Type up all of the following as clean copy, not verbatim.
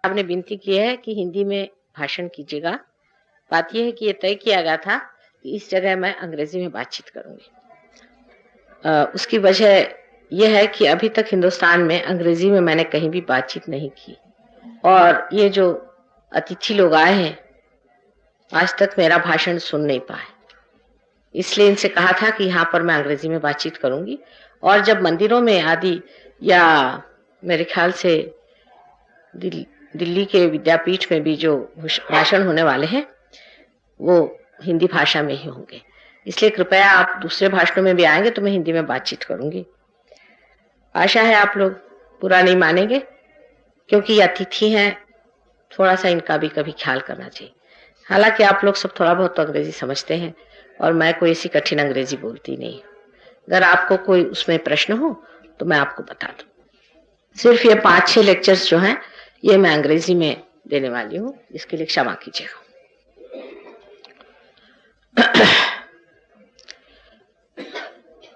आपने विनती की है कि हिंदी में भाषण कीजिएगा। बात यह है कि ये तय किया गया था कि इस जगह मैं अंग्रेजी में बातचीत करूंगी। उसकी वजह यह है कि अभी तक हिंदुस्तान में अंग्रेजी में मैंने कहीं भी बातचीत नहीं की, और ये जो अतिथि लोग आए हैं आज तक मेरा भाषण सुन नहीं पाए, इसलिए इनसे कहा था कि यहाँ पर मैं अंग्रेजी में बातचीत करूंगी। और जब मंदिरों में आदि या मेरे ख्याल से दिल्ली के विद्यापीठ में भी जो भाषण होने वाले हैं वो हिंदी भाषा में ही होंगे, इसलिए कृपया आप दूसरे भाषणों में भी आएंगे तो मैं हिंदी में बातचीत करूंगी। आशा है आप लोग बुरा नहीं मानेंगे, क्योंकि ये अतिथि हैं, थोड़ा सा इनका भी कभी ख्याल करना चाहिए। हालांकि आप लोग सब थोड़ा बहुत तो अंग्रेजी समझते हैं और मैं कोई ऐसी कठिन अंग्रेजी बोलती नहीं। अगर आपको कोई उसमें प्रश्न हो तो मैं आपको बता दूं। सिर्फ ये 5-6 लेक्चर्स जो हैं ये मैं अंग्रेजी में देने वाली हूँ, इसके लिए क्षमा कीजिएगा।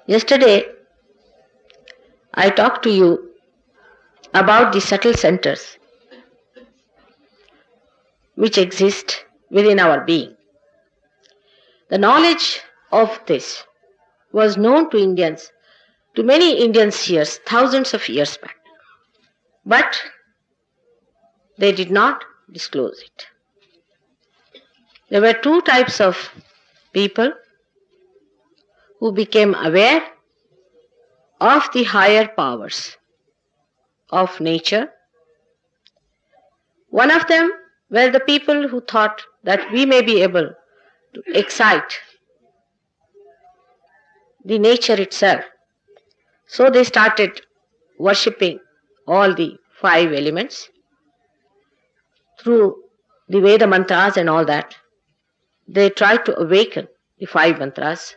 Yesterday I talked to you about the subtle centers which exist within our being. The knowledge of this was known to Indians, to many Indian seers, thousands of years back, but they did not disclose it. There were two types of people who became aware of the higher powers of nature. One of them were the people who thought that we may be able to excite the nature itself. So they started worshipping all the 5 elements through the Veda mantras and all that. They tried to awaken the 5 mantras,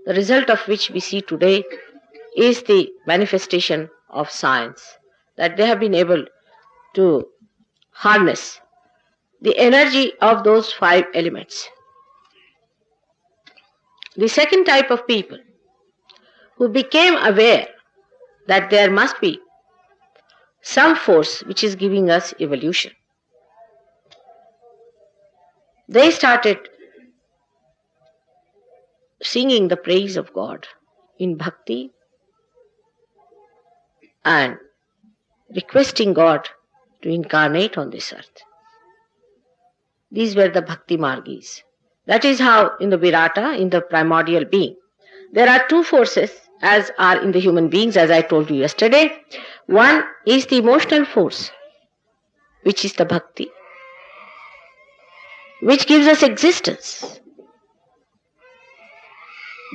the result of which we see today is the manifestation of science, that they have been able to harness the energy of those 5 elements. The second type of people who became aware that there must be some force which is giving us evolution, they started singing the praise of God in bhakti and requesting God to incarnate on this earth. These were the bhakti margis. That is how in the Virata, in the primordial being, there are 2 forces as are in the human beings, as I told you yesterday. One is the emotional force, which is the bhakti, which gives us existence.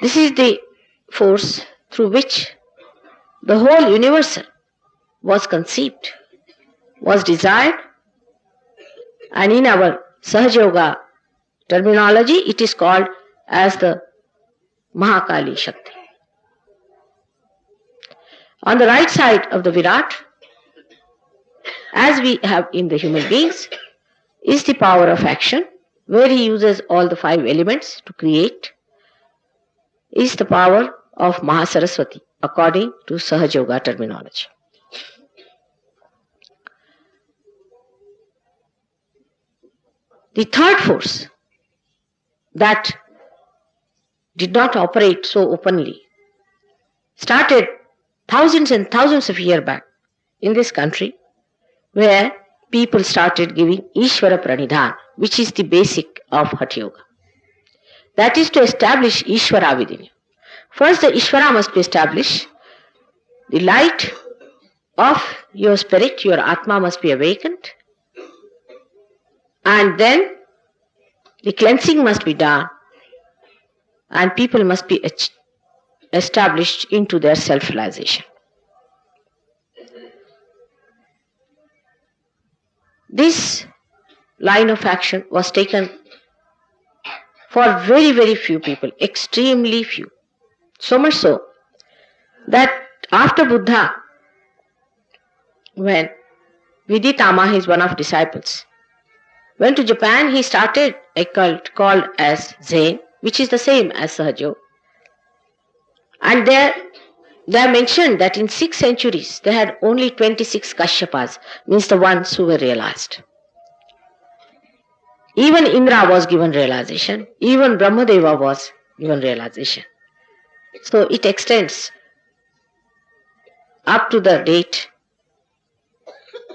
This is the force through which the whole universe was conceived, was desired, and in our Sahaja Yoga terminology it is called as the Mahakali Shakti. On the right side of the Virat, as we have in the human beings, is the power of action, where he uses all the 5 elements to create, is the power of Mahasaraswati according to Sahaja Yoga terminology. The third force that did not operate so openly started thousands and thousands of years back in this country, where people started giving Ishvara Pranidhan, which is the basic of Hatha Yoga. That is to establish Ishvara within you. First the Ishvara must be established, the light of your spirit, your Atma must be awakened, and then the cleansing must be done, and people must be established into their self-realization. This line of action was taken for very, very few people, extremely few. So much so that after Buddha, when Viditama, his one of disciples, went to Japan, he started a cult called as Zen, which is the same as Sahaja Yoga. And there they have mentioned that in 6 centuries they had only 26 Kashyapas, means the ones who were realized. Even Indra was given realization, even Brahmadeva was given realization. So it extends up to the date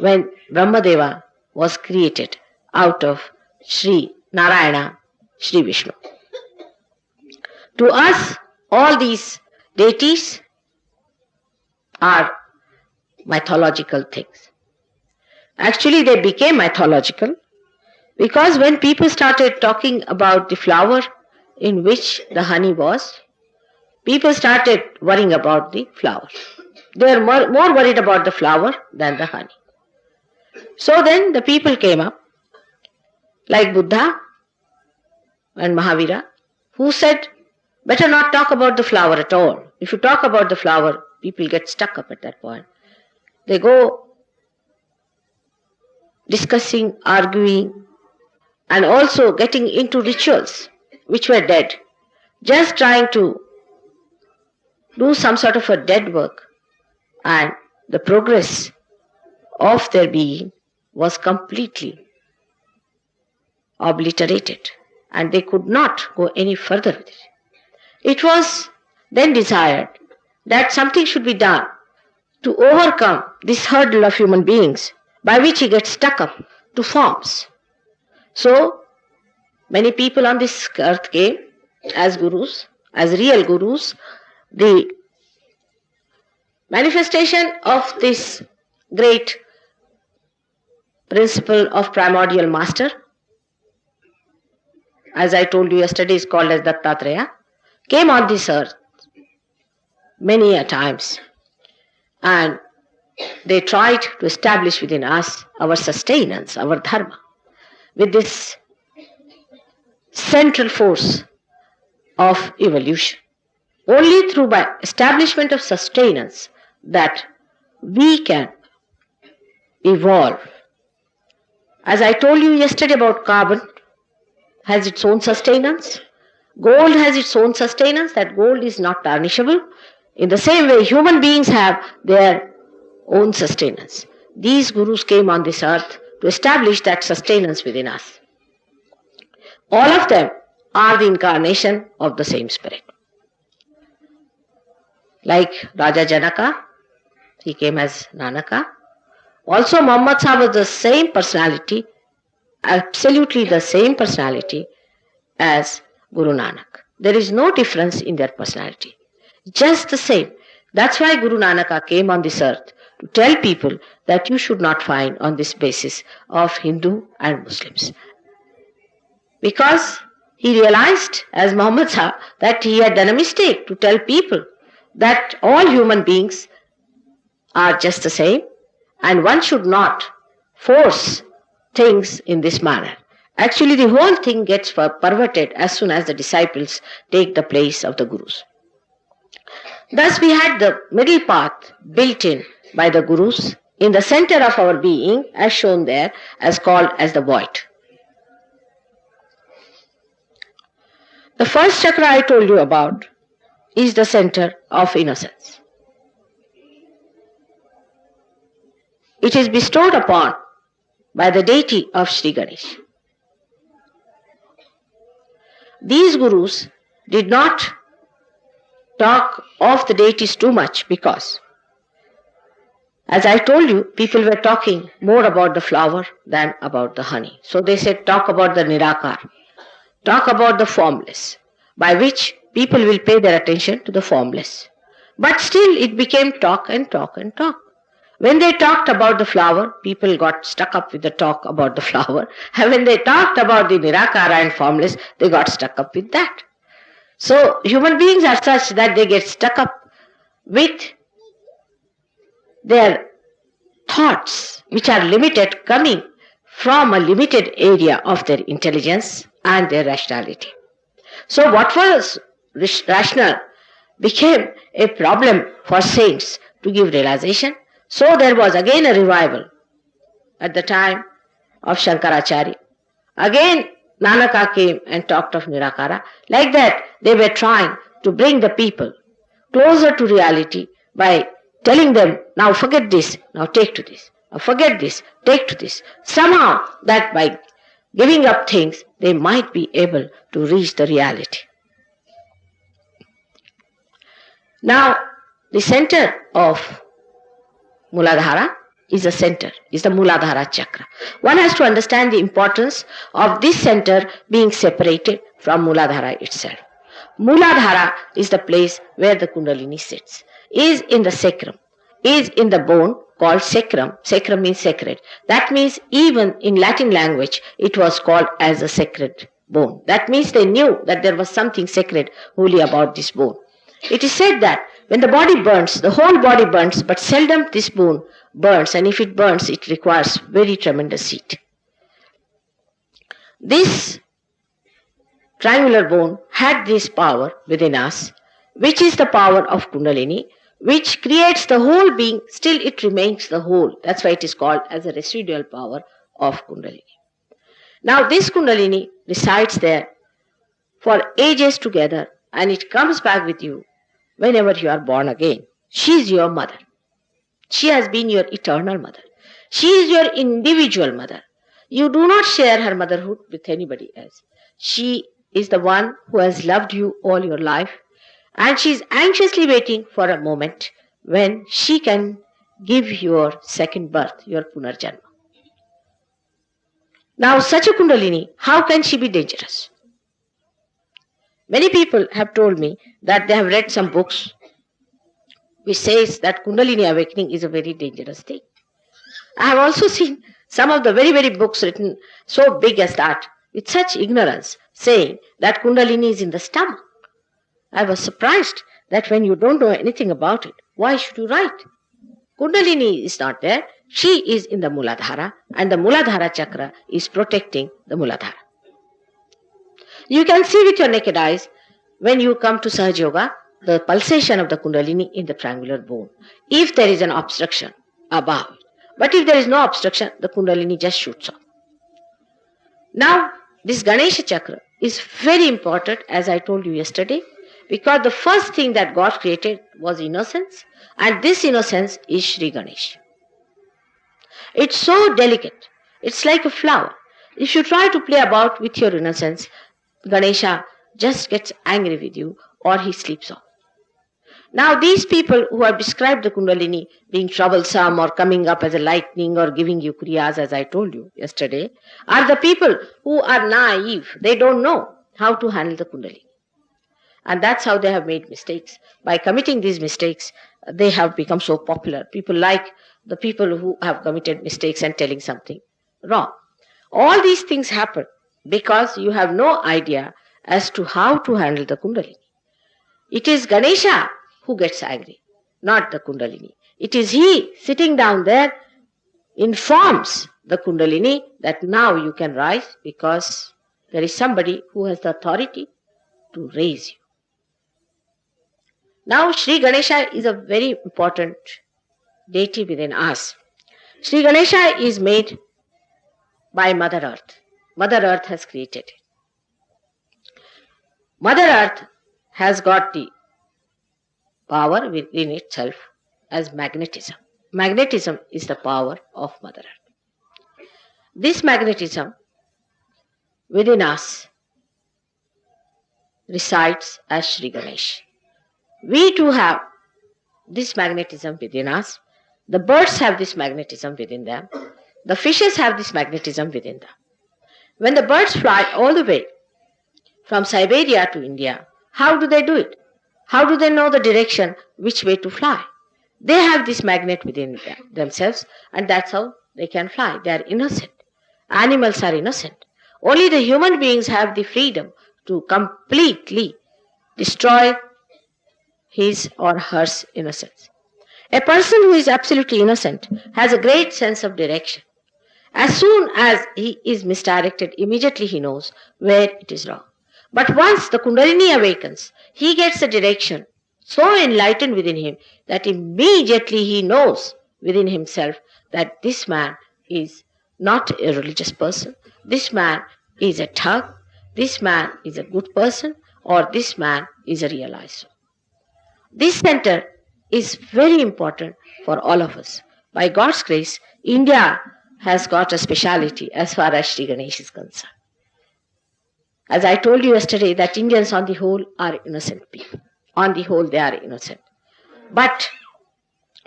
when Brahmadeva was created out of Sri Narayana, Sri Vishnu. To us, all these deities are mythological things. Actually, they became mythological because when people started talking about the flower in which the honey was, people started worrying about the flower. They were more worried about the flower than the honey. So then the people came up, like Buddha and Mahavira, who said, better not talk about the flower at all. If you talk about the flower, people get stuck up at that point. They go discussing, arguing, and also getting into rituals which were dead, just trying to do some sort of a dead work, and the progress of their being was completely obliterated, and they could not go any further with it. It was then desired that something should be done to overcome this hurdle of human beings by which he gets stuck up to forms. So many people on this earth came as gurus, as real gurus. The manifestation of this great principle of primordial master, as I told you yesterday, is called as Dattatreya, came on this earth many a times, and they tried to establish within us our sustenance, our dharma, with this central force of evolution. Only through by establishment of sustenance that we can evolve. As I told you yesterday about carbon, has its own sustenance. Gold has its own sustenance, that gold is not tarnishable. In the same way, human beings have their own sustenance. These gurus came on this earth to establish that sustenance within us. All of them are the incarnation of the same spirit. Like Raja Janaka, he came as Nanaka. Also Muhammad Sahib was the same personality, absolutely the same personality as Guru Nanak. There is no difference in their personality. Just the same. That's why Guru Nanaka came on this earth to tell people that you should not find on this basis of Hindu and Muslims. Because he realized, as Muhammad Sahib, that he had done a mistake to tell people that all human beings are just the same and one should not force things in this manner. Actually, the whole thing gets perverted as soon as the disciples take the place of the gurus. Thus, we had the middle path built in by the gurus in the center of our being, as shown there, as called as the void. The first chakra I told you about is the center of innocence. It is bestowed upon by the deity of Sri Ganesh. These gurus did not talk of the deities too much because, as I told you, people were talking more about the flower than about the honey. So they said, talk about the Nirakar, talk about the formless, by which people will pay their attention to the formless. But still it became talk and talk and talk. When they talked about the flower, people got stuck up with the talk about the flower. And when they talked about the Nirakara and formless, they got stuck up with that. So human beings are such that they get stuck up with their thoughts, which are limited, coming from a limited area of their intelligence and their rationality. So what was rational became a problem for saints to give realization. So there was again a revival at the time of Shankaracharya. Again Nanaka came and talked of Nirakara. Like that, they were trying to bring the people closer to reality by telling them, now forget this, now take to this, now forget this, take to this. Somehow that by giving up things, they might be able to reach the reality. Now, the center of Muladhara is the center, is the Muladhara chakra. One has to understand the importance of this center being separated from Muladhara itself. Muladhara is the place where the Kundalini sits, is in the sacrum, is in the bone called sacrum. Sacrum means sacred. That means even in Latin language it was called as a sacred bone. That means they knew that there was something sacred, holy about this bone. It is said that when the body burns, the whole body burns, but seldom this bone burns, and if it burns, it requires very tremendous heat. This triangular bone had this power within us, which is the power of Kundalini, which creates the whole being, still it remains the whole. That's why it is called as a residual power of Kundalini. Now this Kundalini resides there for ages together, and it comes back with you whenever you are born again. She is your mother. She has been your eternal mother. She is your individual mother. You do not share her motherhood with anybody else. She is the one who has loved you all your life, and she is anxiously waiting for a moment when she can give your second birth, your Punarjanma. Now such a Kundalini, how can she be dangerous? Many people have told me that they have read some books which says that Kundalini awakening is a very dangerous thing. I have also seen some of the very, very books written so big as that, with such ignorance, saying that Kundalini is in the stomach. I was surprised that when you don't know anything about it, why should you write? Kundalini is not there. She is in the Muladhara, and the Muladhara chakra is protecting the Muladhara. You can see with your naked eyes, when you come to Sahaja Yoga, the pulsation of the Kundalini in the triangular bone, if there is an obstruction above it. But if there is no obstruction, the Kundalini just shoots off. Now, this Ganesha chakra is very important, as I told you yesterday, because the first thing that God created was innocence, and this innocence is Sri Ganesha. It's so delicate. It's like a flower. If you try to play about with your innocence, Ganesha just gets angry with you, or he sleeps off. Now these people who have described the Kundalini being troublesome or coming up as a lightning or giving you kriyas, as I told you yesterday, are the people who are naive. They don't know how to handle the Kundalini. And that's how they have made mistakes. By committing these mistakes, they have become so popular. People like the people who have committed mistakes and telling something wrong. All these things happen because you have no idea as to how to handle the Kundalini. It is Ganesha who gets angry, not the Kundalini. It is he sitting down there informs the Kundalini that now you can rise because there is somebody who has the authority to raise you. Now Sri Ganesha is a very important deity within us. Sri Ganesha is made by Mother Earth. Mother Earth has created it. Mother Earth has got the power within itself as magnetism. Magnetism is the power of Mother Earth. This magnetism within us resides as Sri Ganesh. We too have this magnetism within us. The birds have this magnetism within them. The fishes have this magnetism within them. When the birds fly all the way from Siberia to India, how do they do it? How do they know the direction, which way to fly? They have this magnet within themselves, and that's how they can fly. They are innocent. Animals are innocent. Only the human beings have the freedom to completely destroy his or her innocence. A person who is absolutely innocent has a great sense of direction. As soon as he is misdirected, immediately he knows where it is wrong. But once the Kundalini awakens, he gets a direction so enlightened within him that immediately he knows within himself that this man is not a religious person, this man is a thug, this man is a good person, or this man is a realized soul. This center is very important for all of us. By God's grace, India has got a speciality as far as Sri Ganesh is concerned. As I told you yesterday, that Indians on the whole are innocent people. On the whole, they are innocent. But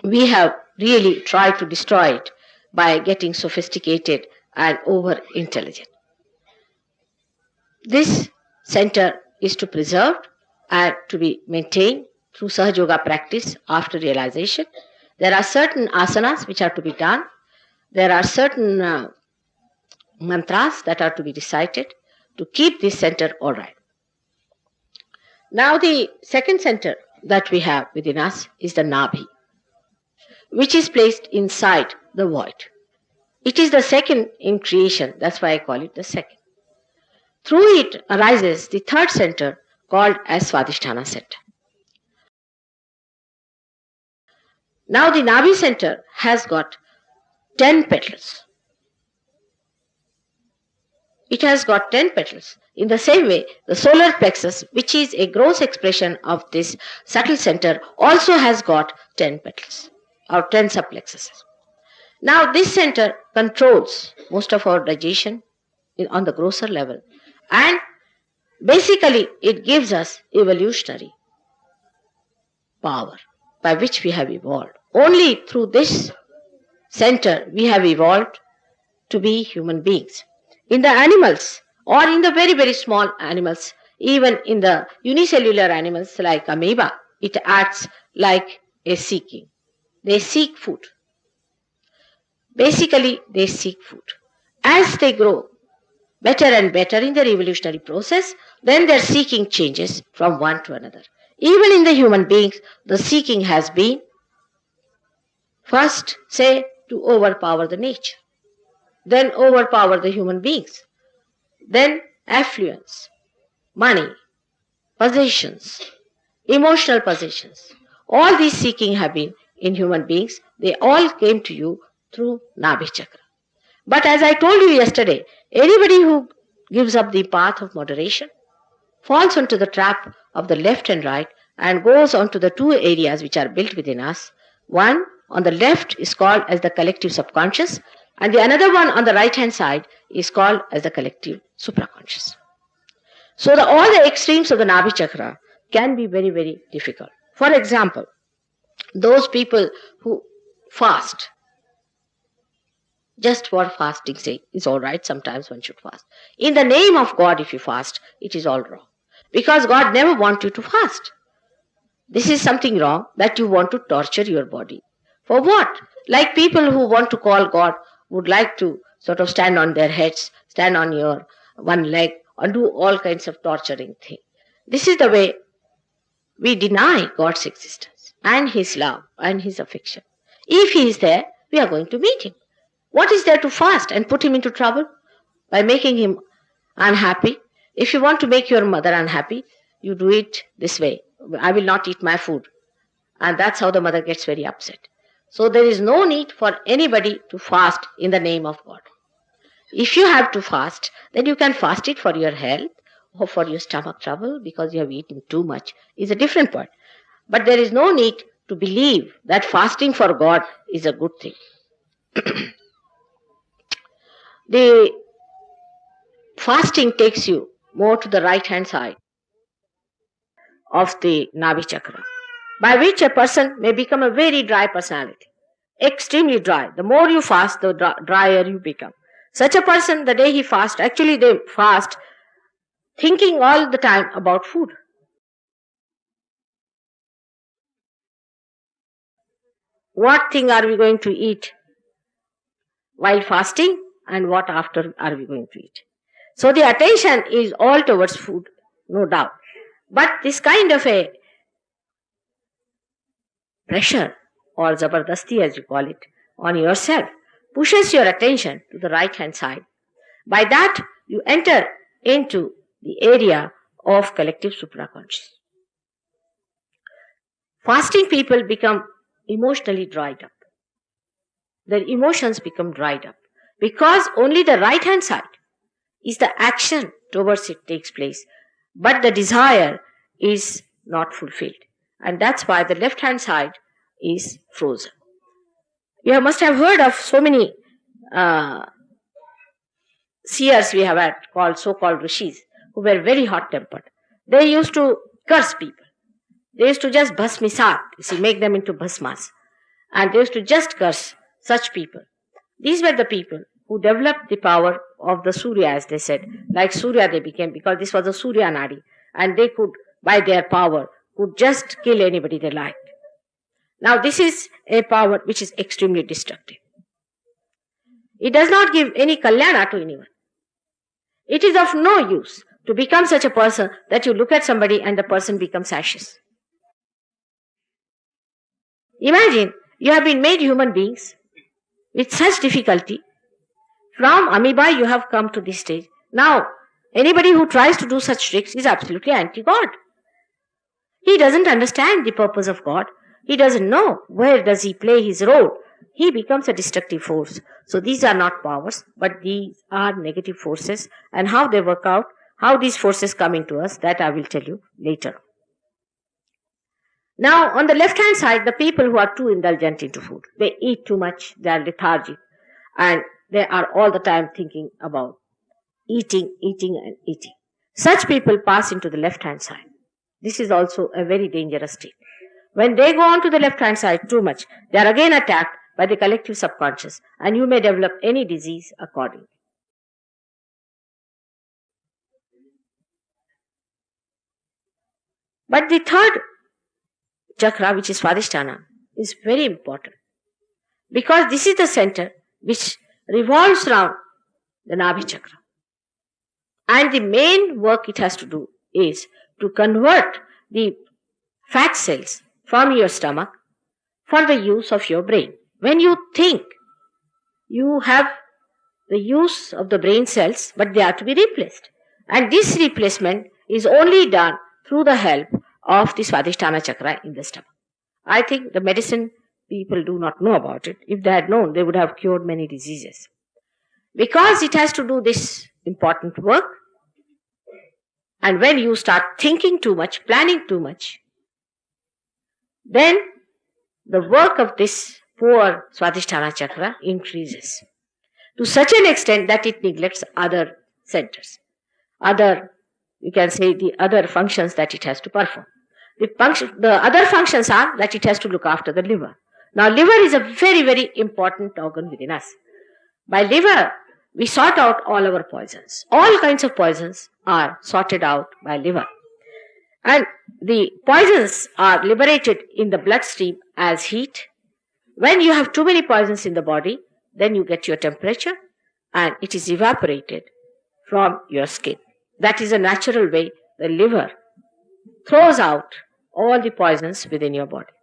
we have really tried to destroy it by getting sophisticated and over-intelligent. This center is to preserve and to be maintained through Sahaja Yoga practice after realization. There are certain asanas which are to be done. There are certain mantras that are to be recited to keep this center all right. Now the second center that we have within us is the Nabhi, which is placed inside the void. It is the second in creation, that's why I call it the second. Through it arises the third center called as Swadhisthana center. Now the Nabhi center has got 10 petals. It has got 10 petals. In the same way, the solar plexus, which is a gross expression of this subtle center, also has got 10 petals or 10 subplexuses. Now this center controls most of our digestion on the grosser level, and basically it gives us evolutionary power by which we have evolved. Only through this center we have evolved to be human beings. In the animals, or in the very, very small animals, even in the unicellular animals like amoeba, it acts like a seeking. They seek food. Basically, they seek food. As they grow better and better in their evolutionary process, then their seeking changes from one to another. Even in the human beings, the seeking has been first, say, to overpower the nature, then overpower the human beings, then affluence, money, possessions, emotional possessions. All these seeking have been in human beings. They all came to you through Nabhi Chakra. But as I told you yesterday, anybody who gives up the path of moderation falls onto the trap of the left and right and goes onto the two areas which are built within us. One on the left is called as the collective subconscious, and the another one on the right hand side is called as the collective supraconscious. So all the extremes of the Nabhi Chakra can be very, very difficult. For example, those people who fast, just for fasting's sake, is all right. Sometimes one should fast. In the name of God, if you fast, it is all wrong. Because God never wants you to fast. This is something wrong, that you want to torture your body. For what? Like people who want to call God would like to sort of stand on their heads, stand on your one leg, or do all kinds of torturing things. This is the way we deny God's existence and His love and His affection. If He is there, we are going to meet Him. What is there to fast and put Him into trouble by making Him unhappy? If you want to make your mother unhappy, you do it this way. I will not eat my food. And that's how the mother gets very upset. So there is no need for anybody to fast in the name of God. If you have to fast, then you can fast it for your health or for your stomach trouble because you have eaten too much. Is a different point. But there is no need to believe that fasting for God is a good thing. The fasting takes you more to the right hand side of the Nabhi Chakra, by which a person may become a very dry personality, extremely dry. The more you fast, the drier you become. Such a person, the day he fasts, actually they fast thinking all the time about food. What thing are we going to eat while fasting, and what after are we going to eat? So the attention is all towards food, no doubt. But this kind of a pressure, or zabardasti as you call it, on yourself pushes your attention to the right hand side. By that, you enter into the area of collective supraconscious. Fasting people become emotionally dried up. Their emotions become dried up because only the right hand side is the action towards it takes place, but the desire is not fulfilled. And that's why the left hand side is frozen. You must have heard of so many seers we have had, so-called rishis, who were very hot-tempered. They used to curse people. They used to just bhasmisat, make them into bhasmas. And they used to just curse such people. These were the people who developed the power of the Surya, as they said. Like Surya they became, because this was a Surya Nadi. And they could, by their power, could just kill anybody they liked. Now this is a power which is extremely destructive. It does not give any kalyana to anyone. It is of no use to become such a person that you look at somebody and the person becomes ashes. Imagine you have been made human beings with such difficulty. From amoeba you have come to this stage. Now, anybody who tries to do such tricks is absolutely anti-God. He doesn't understand the purpose of God. He doesn't know where does he play his role. He becomes a destructive force. So these are not powers, but these are negative forces. And how they work out, how these forces come into us, that I will tell you later. Now, on the left-hand side, the people who are too indulgent into food. They eat too much, they are lethargic, and they are all the time thinking about eating. Such people pass into the left-hand side. This is also a very dangerous state. When they go on to the left-hand side too much, they are again attacked by the collective subconscious, and you may develop any disease accordingly. But the third chakra, which is Swadhisthana, is very important, because this is the center which revolves around the Nabhi chakra. And the main work it has to do is to convert the fat cells from your stomach for the use of your brain. When you think, you have the use of the brain cells, but they are to be replaced. And this replacement is only done through the help of the Swadhisthana chakra in the stomach. I think the medicine people do not know about it. If they had known, they would have cured many diseases. Because it has to do this important work, and when you start thinking too much, planning too much, then the work of this poor Swadhisthana chakra increases to such an extent that it neglects other centers, you can say the other functions that it has to perform. The other functions are that it has to look after the liver. Now, liver is a very, very important organ within us. By liver, we sort out all our poisons. All kinds of poisons are sorted out by liver. And the poisons are liberated in the bloodstream as heat. When you have too many poisons in the body, then you get your temperature and it is evaporated from your skin. That is a natural way the liver throws out all the poisons within your body.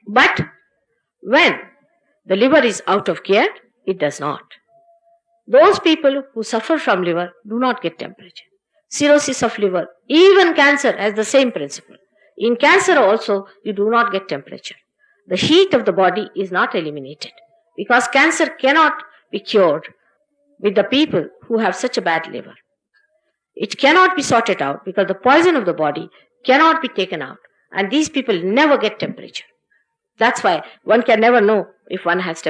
But when the liver is out of gear, it does not. Those people who suffer from liver do not get temperature. Cirrhosis of liver, even cancer has the same principle. In cancer also, you do not get temperature. The heat of the body is not eliminated because cancer cannot be cured with the people who have such a bad liver. It cannot be sorted out because the poison of the body cannot be taken out, and these people never get temperature. That's why one can never know if one has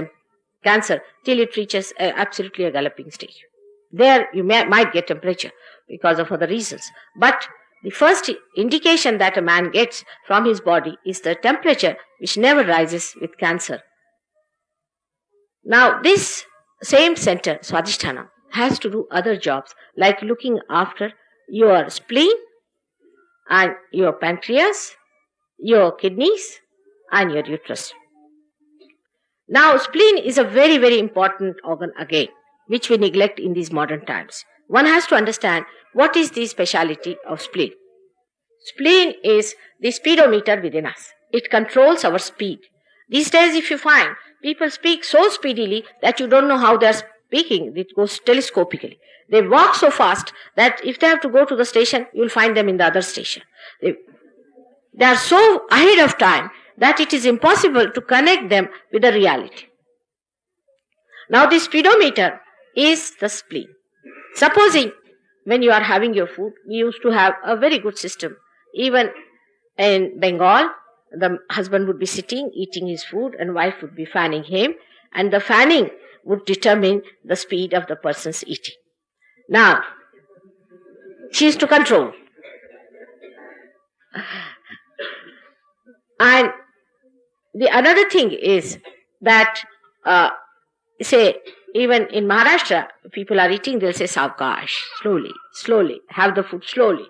cancer till it reaches absolutely a galloping stage. There you might get temperature because of other reasons. But the first indication that a man gets from his body is the temperature, which never rises with cancer. Now this same center, Swadhisthana, has to do other jobs like looking after your spleen and your pancreas, your kidneys and your uterus. Now spleen is a very, very important organ again, which we neglect in these modern times. One has to understand what is the speciality of spleen. Spleen is the speedometer within us. It controls our speed. These days if you find people speak so speedily that you don't know how they are speaking, it goes telescopically. They walk so fast that if they have to go to the station, you will find them in the other station. They are so ahead of time that it is impossible to connect them with the reality. Now the speedometer is the spleen. Supposing when you are having your food, we used to have a very good system. Even in Bengal, The husband would be sitting, eating his food, and wife would be fanning him, and the fanning would determine the speed of the person's eating. Now, she is to control. And the another thing is that, say, even in Maharashtra, people are eating, they'll say, Savkash, slowly, slowly, have the food slowly.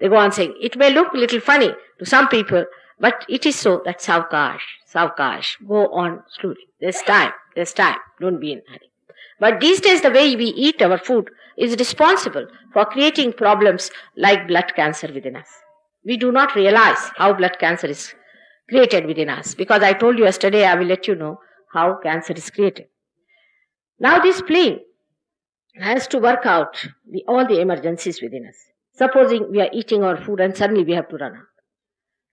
They go on saying, it may look a little funny to some people, but it is so that Savkash, Savkash, go on slowly. There's time, don't be in a hurry. But these days, the way we eat our food is responsible for creating problems like blood cancer within us. We do not realize how blood cancer is created within us, because I told you yesterday, I will let you know how cancer is created. Now this plane has to work out all the emergencies within us. Supposing we are eating our food and suddenly we have to run out.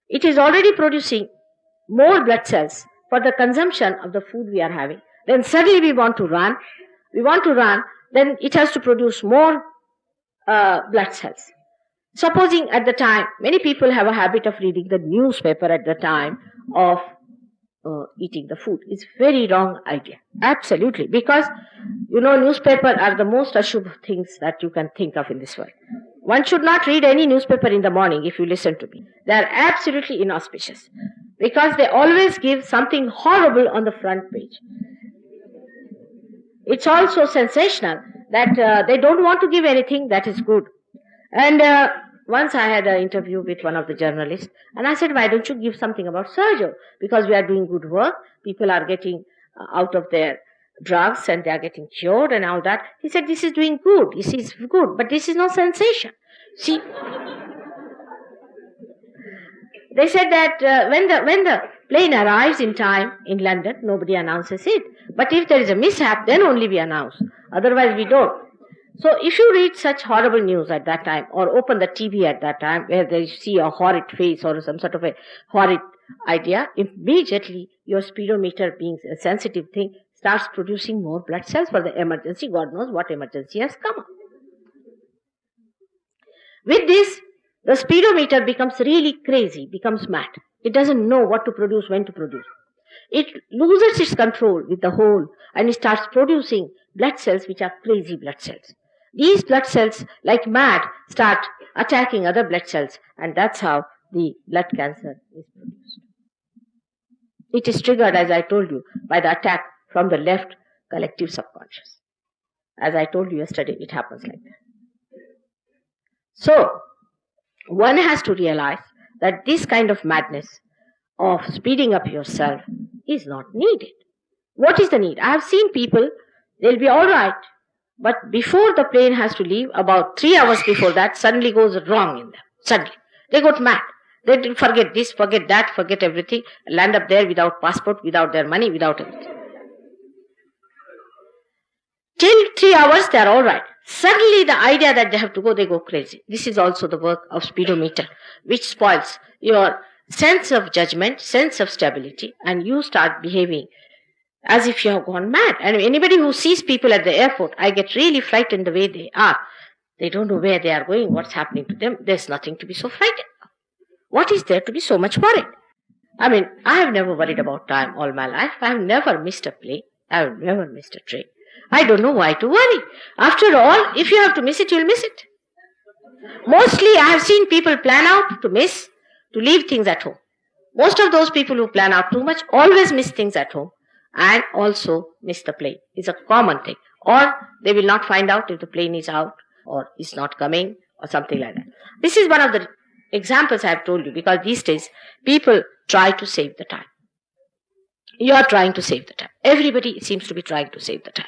It is already producing more blood cells for the consumption of the food we are having. Then suddenly we want to run, then it has to produce more blood cells. Supposing at the time, many people have a habit of reading the newspaper at the time of eating the food. It's very wrong idea. Absolutely. Because, newspaper are the most ashubh things that you can think of in this world. One should not read any newspaper in the morning if you listen to me. They are absolutely inauspicious. Because they always give something horrible on the front page. It's also sensational that they don't want to give anything that is good. And once I had an interview with one of the journalists, and I said, why don't you give something about Sergio? Because we are doing good work, people are getting out of their drugs and they are getting cured and all that. He said, this is doing good, this is good, but this is no sensation. See, they said that when the plane arrives in time in London, nobody announces it. But if there is a mishap, then only we announce. Otherwise we don't. So if you read such horrible news at that time, or open the TV at that time where they see a horrid face or some sort of a horrid idea, immediately your speedometer, being a sensitive thing, starts producing more blood cells for the emergency. God knows what emergency has come up. With this, the speedometer becomes really crazy, becomes mad. It doesn't know what to produce, when to produce. It loses its control with the whole, and it starts producing blood cells which are crazy blood cells. These blood cells, like mad, start attacking other blood cells, and that's how the blood cancer is produced. It is triggered, as I told you, by the attack from the left collective subconscious. As I told you yesterday, it happens like that. So, one has to realize that this kind of madness of speeding up yourself is not needed. What is the need? I have seen people, they'll be all right, but before the plane has to leave, about 3 hours before that, suddenly goes wrong in them. Suddenly. They got mad. They forget this, forget that, forget everything, land up there without passport, without their money, without everything. Till 3 hours, they are all right. Suddenly the idea that they have to go, they go crazy. This is also the work of speedometer, which spoils your sense of judgment, sense of stability, and you start behaving as if you have gone mad. And anybody who sees people at the airport, I get really frightened the way they are. They don't know where they are going, what's happening to them. There's nothing to be so frightened of. What is there to be so much worried? I mean, I have never worried about time all my life. I have never missed a plane. I have never missed a train. I don't know why to worry. After all, if you have to miss it, you'll miss it. Mostly, I have seen people plan out to miss, to leave things at home. Most of those people who plan out too much always miss things at home and also miss the plane. It's a common thing. Or they will not find out if the plane is out or is not coming or something like that. This is one of the examples I have told you, because these days people try to save the time. You are trying to save the time. Everybody seems to be trying to save the time.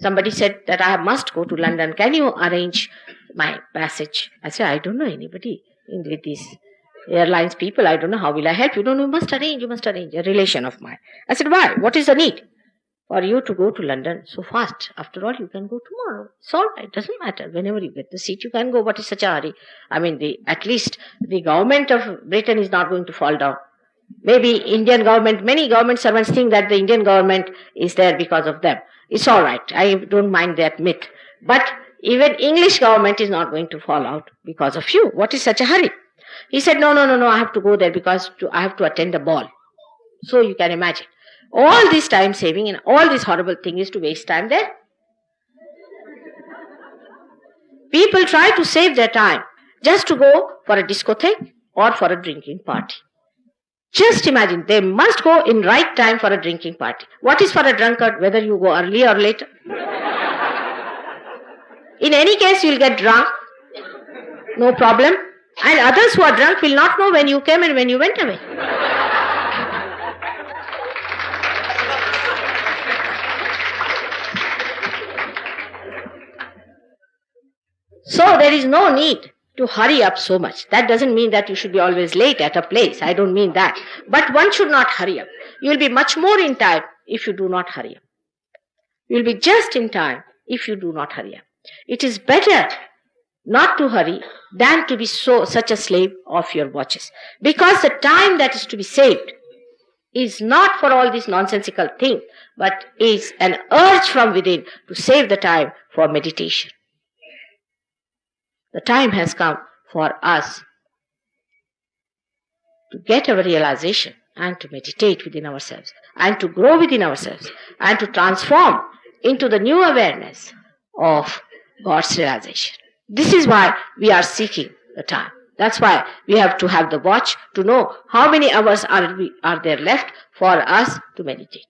Somebody said that I must go to London. Can you arrange my passage? I said, I don't know anybody with these airlines people. I don't know. How will I help you? No, you must arrange. A relation of mine. I said, why? What is the need for you to go to London so fast? After all, you can go tomorrow. It's all right. It doesn't matter. Whenever you get the seat, you can go. What is such a hurry? I mean, at least the government of Britain is not going to fall down. Maybe Indian government, many government servants think that the Indian government is there because of them. It's all right. I don't mind that myth. But even English government is not going to fall out because of you. What is such a hurry? He said, no, I have to go there because I have to attend a ball. So you can imagine. All this time saving and all this horrible thing is to waste time there. People try to save their time just to go for a discotheque or for a drinking party. Just imagine, they must go in right time for a drinking party. What is for a drunkard, whether you go early or later? In any case, you will get drunk, no problem. And others who are drunk will not know when you came and when you went away. So there is no need to hurry up so much. That doesn't mean that you should be always late at a place. I don't mean that. But one should not hurry up. You will be much more in time if you do not hurry up. You will be just in time if you do not hurry up. It is better not to hurry than to be such a slave of your watches. Because the time that is to be saved is not for all this nonsensical thing, but is an urge from within to save the time for meditation. The time has come for us to get our realization and to meditate within ourselves and to grow within ourselves and to transform into the new awareness of God's realization. This is why we are seeking the time. That's why we have to have the watch to know how many hours are there left for us to meditate.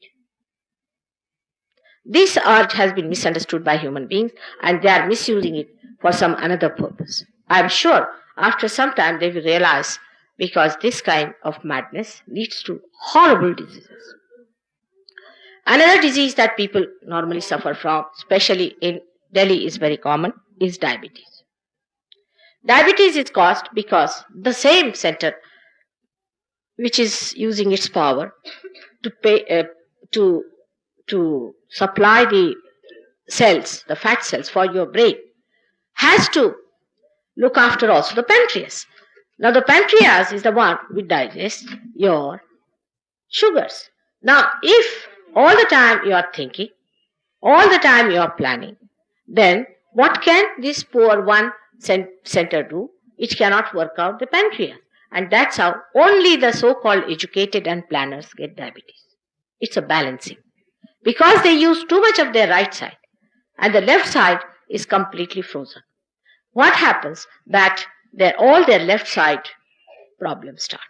This urge has been misunderstood by human beings and they are misusing it for some another purpose. I am sure after some time they will realize, because this kind of madness leads to horrible diseases. Another disease that people normally suffer from, especially in Delhi is very common, is diabetes. Diabetes is caused because the same center which is using its power to supply the cells, the fat cells for your brain, has to look after also the pancreas. Now the pancreas is the one which digests your sugars. Now if all the time you are thinking, all the time you are planning, then what can this poor one center do? It cannot work out the pancreas. And that's how only the so-called educated and planners get diabetes. It's a balancing. Because they use too much of their right side and the left side is completely frozen. What happens? That all their left side problems start.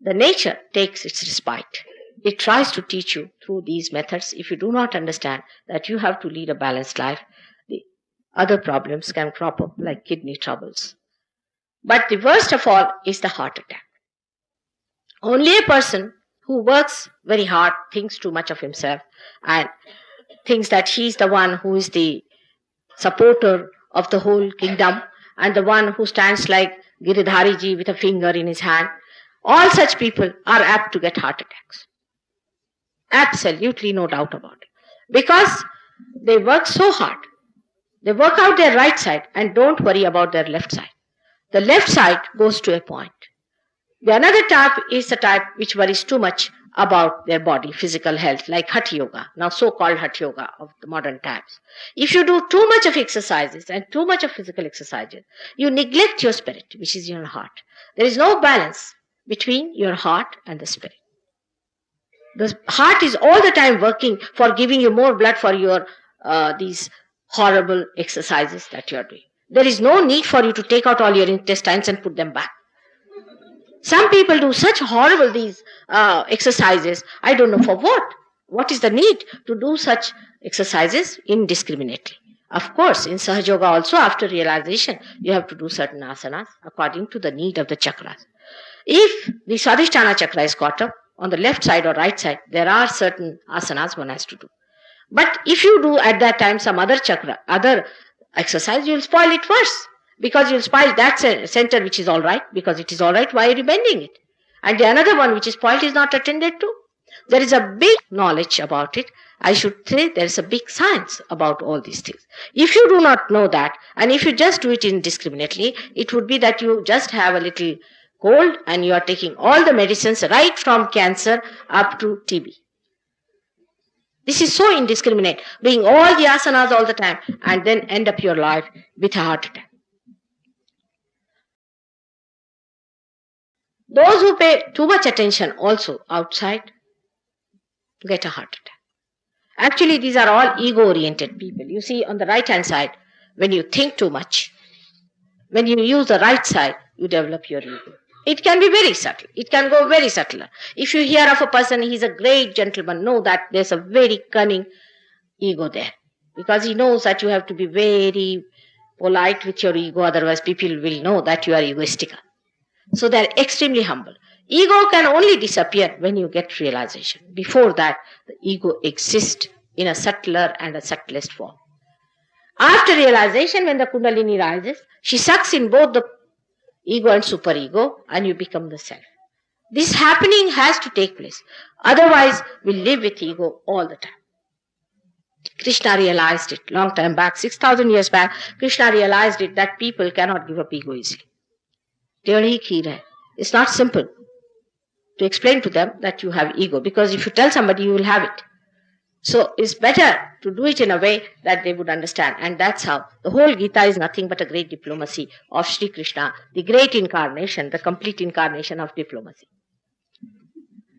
The nature takes its respite. It tries to teach you through these methods. If you do not understand that you have to lead a balanced life, the other problems can crop up like kidney troubles. But the worst of all is the heart attack. Only a person who works very hard, thinks too much of himself and thinks that he is the one who is the supporter of the whole kingdom and the one who stands like Giridhari ji with a finger in his hand, all such people are apt to get heart attacks. Absolutely no doubt about it. Because they work so hard. They work out their right side and don't worry about their left side. The left side goes to a point. The another type is the type which worries too much about their body, physical health, like Hatha Yoga, now so-called Hatha Yoga of the modern times. If you do too much of exercises and too much of physical exercises, you neglect your spirit, which is your heart. There is no balance between your heart and the spirit. The heart is all the time working for giving you more blood for your these horrible exercises that you are doing. There is no need for you to take out all your intestines and put them back. Some people do such horrible these exercises. I don't know for what. What is the need to do such exercises indiscriminately? Of course, in Sahaja Yoga also, after realization, you have to do certain asanas according to the need of the chakras. If the Swadhisthana chakra is caught up on the left side or right side, there are certain asanas one has to do. But if you do at that time some other chakra, other exercise, you will spoil it worse. Because you will spoil that center which is all right. Because it is all right, why are you bending it? And the another one which is spoiled is not attended to. There is a big knowledge about it. I should say there is a big science about all these things. If you do not know that, and if you just do it indiscriminately, it would be that you just have a little cold and you are taking all the medicines right from cancer up to TB. This is so indiscriminate, doing all the asanas all the time and then end up your life with a heart attack. Those who pay too much attention also outside get a heart attack. Actually, these are all ego-oriented people. You see, on the right-hand side, when you think too much, when you use the right side, you develop your ego. It can be very subtle. It can go very subtle. If you hear of a person, he's a great gentleman, know that there's a very cunning ego there. Because he knows that you have to be very polite with your ego, otherwise people will know that you are egoistical. So they're extremely humble. Ego can only disappear when you get realization. Before that, the ego exists in a subtler and a subtlest form. After realization, when the Kundalini rises, she sucks in both the ego and superego, and you become the self. This happening has to take place. Otherwise, we live with ego all the time. Krishna realized it long time back, 6,000 years back. Krishna realized it that people cannot give up ego easily. It's not simple to explain to them that you have ego, because if you tell somebody, you will have it. So it's better to do it in a way that they would understand. And that's how the whole Gita is nothing but a great diplomacy of Sri Krishna, the great incarnation, the complete incarnation of diplomacy.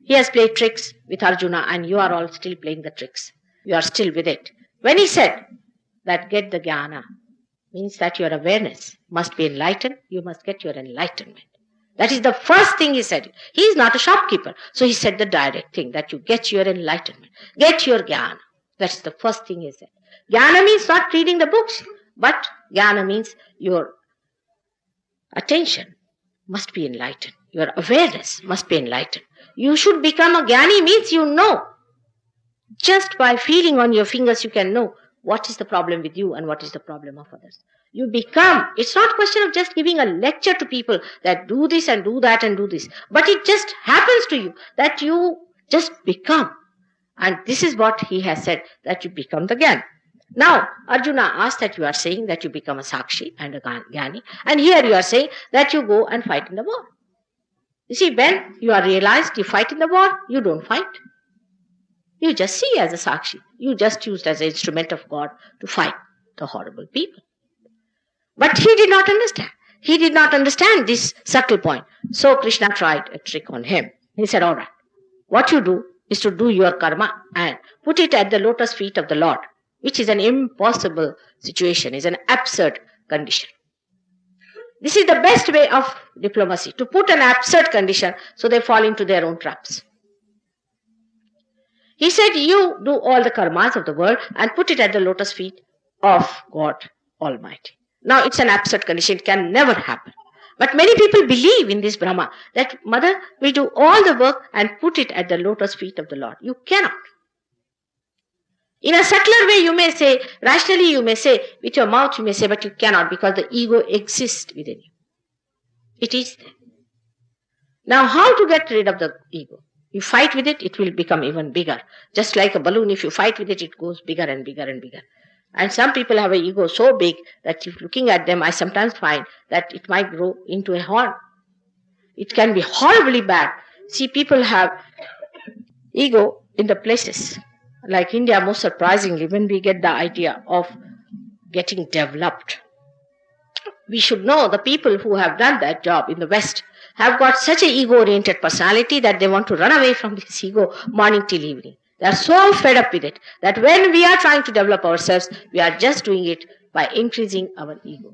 He has played tricks with Arjuna, and you are all still playing the tricks. You are still with it. When he said that get the jnana, means that your awareness must be enlightened, you must get your enlightenment. That is the first thing he said. He is not a shopkeeper. So he said the direct thing, that you get your enlightenment. Get your jnana. That's the first thing he said. Jnana means not reading the books, but jnana means your attention must be enlightened. Your awareness must be enlightened. You should become a jnani means you know. Just by feeling on your fingers, you can know what is the problem with you and what is the problem of others. You become, it's not a question of just giving a lecture to people that do this and do that and do this. But it just happens to you that you just become. And this is what he has said, that you become the Jnani. Now, Arjuna asked that you are saying that you become a Sakshi and a Jnani. And here you are saying that you go and fight in the war. You see, when you are realized you fight in the war, you don't fight. You just see as a Sakshi. You just used as an instrument of God to fight the horrible people. But he did not understand. He did not understand this subtle point. So Krishna tried a trick on him. He said, all right, what you do is to do your karma and put it at the lotus feet of the Lord, which is an impossible situation, is an absurd condition. This is the best way of diplomacy, to put an absurd condition so they fall into their own traps. He said, you do all the karmas of the world and put it at the lotus feet of God Almighty. Now, it's an absurd condition. It can never happen. But many people believe in this Brahma, that Mother will do all the work and put it at the lotus feet of the Lord. You cannot. In a subtler way, you may say, rationally you may say, with your mouth you may say, but you cannot, because the ego exists within you. It is there. Now, how to get rid of the ego? You fight with it, it will become even bigger. Just like a balloon, if you fight with it, it goes bigger and bigger and bigger. And some people have an ego so big that if looking at them, I sometimes find that it might grow into a horn. It can be horribly bad. See, people have ego in the places. Like India, most surprisingly, when we get the idea of getting developed, we should know the people who have done that job in the West have got such an ego-oriented personality that they want to run away from this ego morning till evening. They are so fed up with it that when we are trying to develop ourselves, we are just doing it by increasing our ego.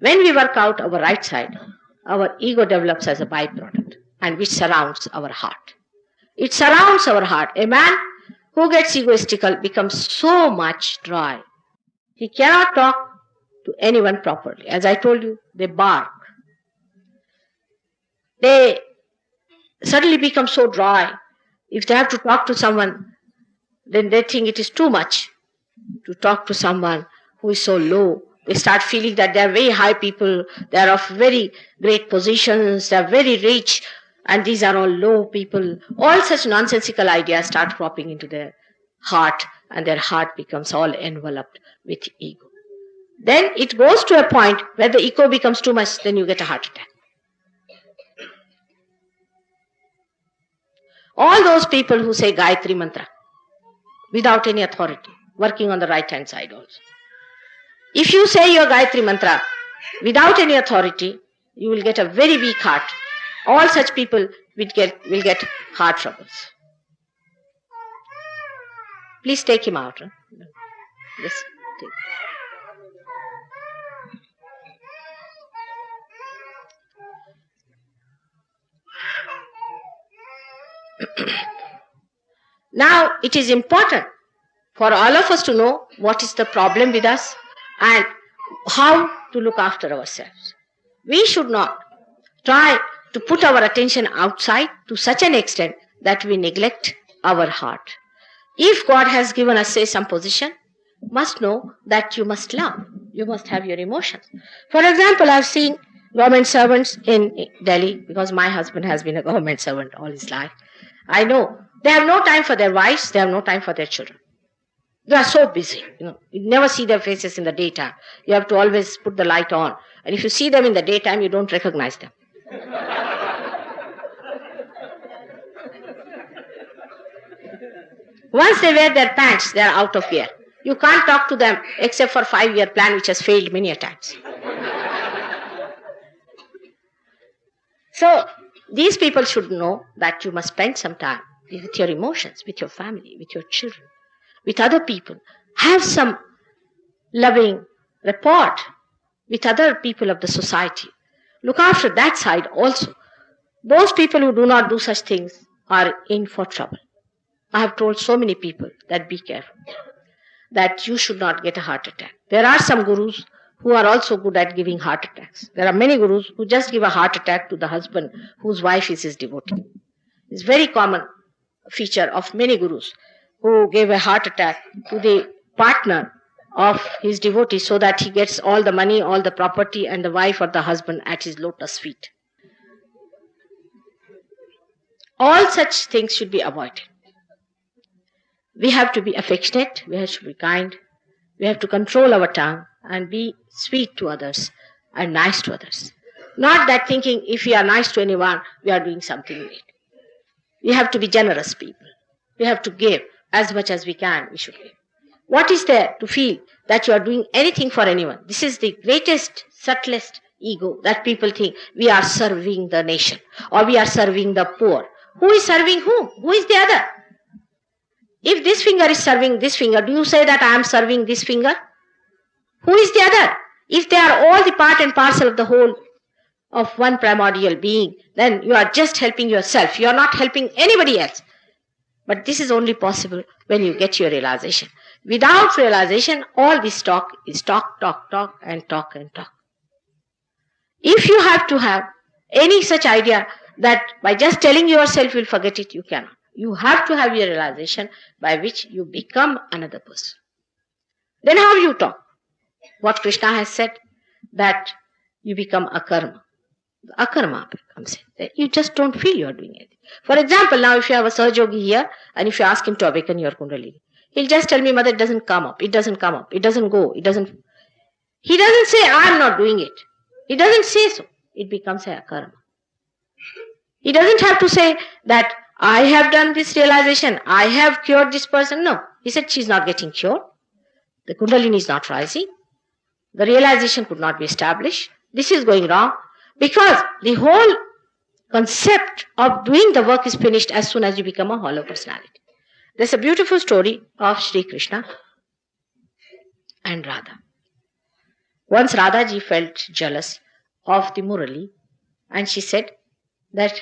When we work out our right side, our ego develops as a byproduct, and which surrounds our heart. It surrounds our heart. A man who gets egoistical becomes so much dry. He cannot talk to anyone properly. As I told you, they bark. They suddenly become so dry. If they have to talk to someone, then they think it is too much to talk to someone who is so low. They start feeling that they are very high people, they are of very great positions, they are very rich, and these are all low people. All such nonsensical ideas start cropping into their heart, and their heart becomes all enveloped with ego. Then it goes to a point where the ego becomes too much, then you get a heart attack. All those people who say Gayatri Mantra without any authority, working on the right hand side also. If you say your Gayatri Mantra without any authority, you will get a very weak heart. All such people will get heart troubles. Please take him out. Huh? Yes, take. Now, it is important for all of us to know what is the problem with us and how to look after ourselves. We should not try to put our attention outside to such an extent that we neglect our heart. If God has given us, say, some position, must know that you must love. You must have your emotions. For example, I've seen government servants in Delhi, because my husband has been a government servant all his life. I know they have no time for their wives, they have no time for their children. They are so busy. You never see their faces in the daytime. You have to always put the light on. And if you see them in the daytime, you don't recognize them. Once they wear their pants, they are out of gear. You can't talk to them except for 5-year plan, which has failed many a times. So, these people should know that you must spend some time with your emotions, with your family, with your children, with other people. Have some loving rapport with other people of the society. Look after that side also. Those people who do not do such things are in for trouble. I have told so many people that be careful, that you should not get a heart attack. There are some gurus who are also good at giving heart attacks. There are many gurus who just give a heart attack to the husband whose wife is his devotee. It's a very common feature of many gurus who gave a heart attack to the partner of his devotee so that he gets all the money, all the property, and the wife or the husband at his lotus feet. All such things should be avoided. We have to be affectionate, we have to be kind, we have to control our tongue and be sweet to others and nice to others. Not that thinking if we are nice to anyone, we are doing something great. We have to be generous people. We have to give as much as we can, we should give. What is there to feel that you are doing anything for anyone? This is the greatest, subtlest ego that people think we are serving the nation or we are serving the poor. Who is serving whom? Who is the other? If this finger is serving this finger, do you say that I am serving this finger? Who is the other? If they are all the part and parcel of the whole of one primordial being, then you are just helping yourself. You are not helping anybody else. But this is only possible when you get your realization. Without realization, all this talk is talk, talk, talk, and talk and talk. If you have to have any such idea that by just telling yourself you'll forget it, you cannot. You have to have your realization by which you become another person. Then how you talk? What Krishna has said, that you become akarma. Akarma comes in. You just don't feel you are doing anything. For example, now if you have a Sahajogi here and if you ask him to awaken your Kundalini, he'll just tell me, Mother, it doesn't come up, it doesn't come up, it doesn't go, it doesn't. He doesn't say, I'm not doing it. He doesn't say so. It becomes a akarma. He doesn't have to say that I have done this realization, I have cured this person. No. He said she's not getting cured. The Kundalini is not rising. The realization could not be established. This is going wrong because the whole concept of doing the work is finished as soon as you become a hollow personality. There's a beautiful story of Sri Krishna and Radha. Once Radhaji felt jealous of the Murali and she said that,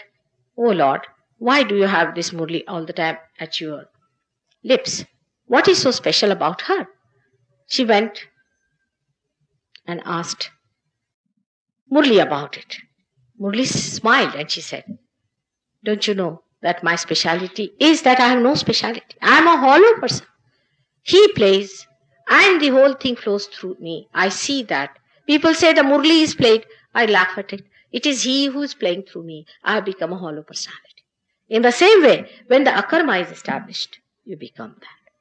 Oh Lord, why do you have this Murali all the time at your lips? What is so special about her? She went and asked Murali about it. Murali smiled and she said, don't you know that my speciality is that I have no speciality. I am a hollow person. He plays and the whole thing flows through me. I see that. People say the Murali is played. I laugh at it. It is he who is playing through me. I have become a hollow personality. In the same way, when the akarma is established, you become that.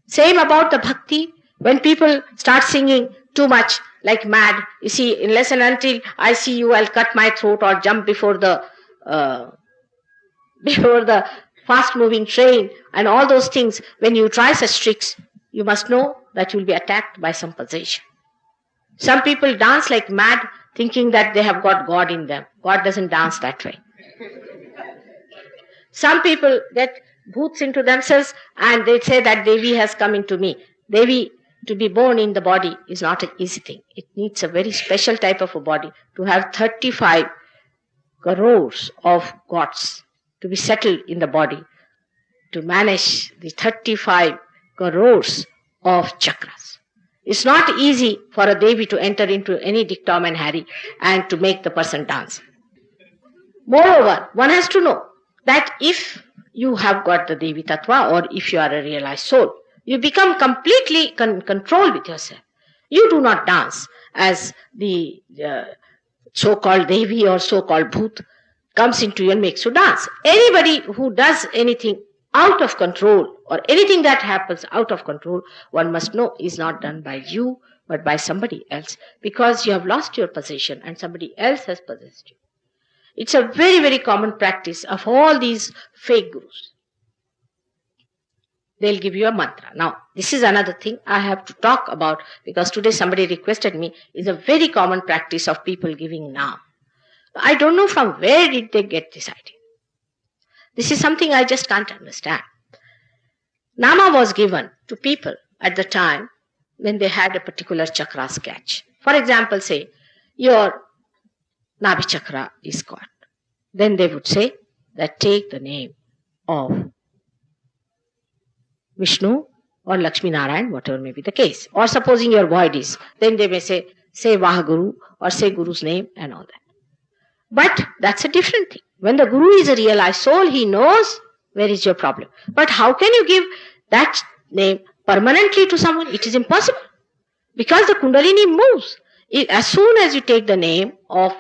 Same about the bhakti. When people start singing too much, like mad, you see, unless and until I see you, I'll cut my throat or jump before the fast-moving train and all those things. When you try such tricks, you must know that you will be attacked by some possession. Some people dance like mad, thinking that they have got God in them. God doesn't dance that way. Some people get bhoots into themselves and they say that Devi has come into me. Devi, to be born in the body is not an easy thing. It needs a very special type of a body to have 35 crores of gods to be settled in the body, to manage the 35 crores of chakras. It's not easy for a Devi to enter into any Dick, Tom and Harry and to make the person dance. Moreover, one has to know that if you have got the Devi Tattva or if you are a realized soul, you become completely control with yourself. You do not dance as the so-called Devi or so-called Bhoot comes into you and makes you dance. Anybody who does anything out of control or anything that happens out of control, one must know is not done by you but by somebody else, because you have lost your possession and somebody else has possessed you. It's a very, very common practice of all these fake gurus. They'll give you a mantra. Now, this is another thing I have to talk about, because today somebody requested me. It's a very common practice of people giving naam. I don't know from where did they get this idea. This is something I just can't understand. Nama was given to people at the time when they had a particular chakra sketch. For example, say, your Nabi chakra is got. Then they would say that take the name of Vishnu or Lakshmi Narayan, whatever may be the case. Or supposing your void is, then they may say Vahaguru or say Guru's name and all that. But that's a different thing. When the Guru is a realized soul, he knows where is your problem. But how can you give that name permanently to someone? It is impossible. Because the Kundalini moves. As soon as you take the name of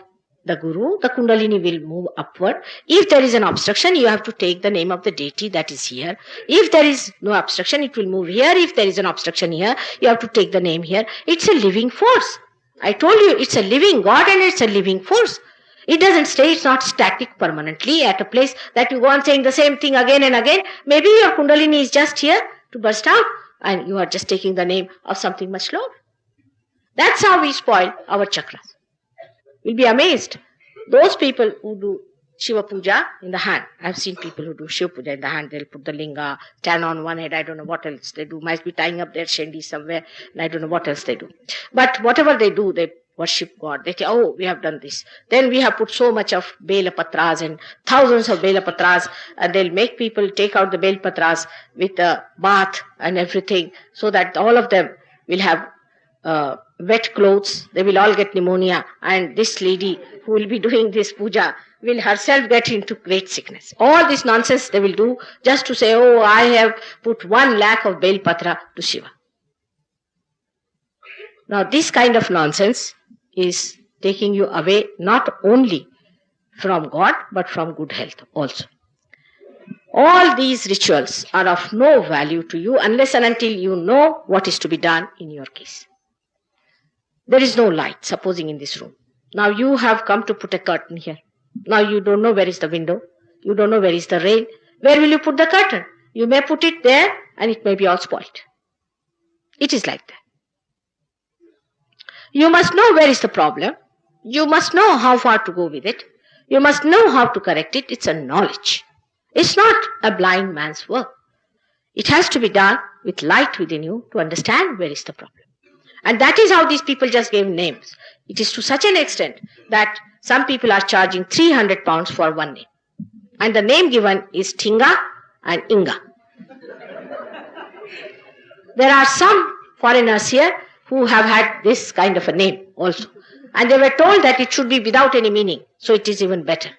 the Guru, the Kundalini will move upward. If there is an obstruction, you have to take the name of the deity that is here. If there is no obstruction, it will move here. If there is an obstruction here, you have to take the name here. It's a living force. I told you, it's a living God and it's a living force. It doesn't stay, it's not static permanently at a place that you go on saying the same thing again and again. Maybe your Kundalini is just here to burst out and you are just taking the name of something much lower. That's how we spoil our chakras. You'll be amazed. Those people who do Shiva Puja in the hand. I've seen people who do Shiva Puja in the hand. They'll put the linga, stand on one head. I don't know what else they do. Might be tying up their shendi somewhere. And I don't know what else they do. But whatever they do, they worship God. They say, oh, we have done this. Then we have put so much of Bela Patras and thousands of Bela Patras, and they'll make people take out the Bela Patras with a bath and everything, so that all of them will have wet clothes. They will all get pneumonia, and this lady who will be doing this puja will herself get into great sickness. All this nonsense they will do just to say, oh, I have put 1 lakh of Bela Patra to Shiva. Now this kind of nonsense is taking you away not only from God but from good health also. All these rituals are of no value to you unless and until you know what is to be done in your case. There is no light, supposing in this room. Now you have come to put a curtain here. Now you don't know where is the window. You don't know where is the rail. Where will you put the curtain? You may put it there and it may be all spoiled. It is like that. You must know where is the problem. You must know how far to go with it. You must know how to correct it. It's a knowledge. It's not a blind man's work. It has to be done with light within you to understand where is the problem. And that is how these people just gave names. It is to such an extent that some people are charging 300 pounds for one name. And the name given is Tinga and Inga. There are some foreigners here who have had this kind of a name also. And they were told that it should be without any meaning. So it is even better.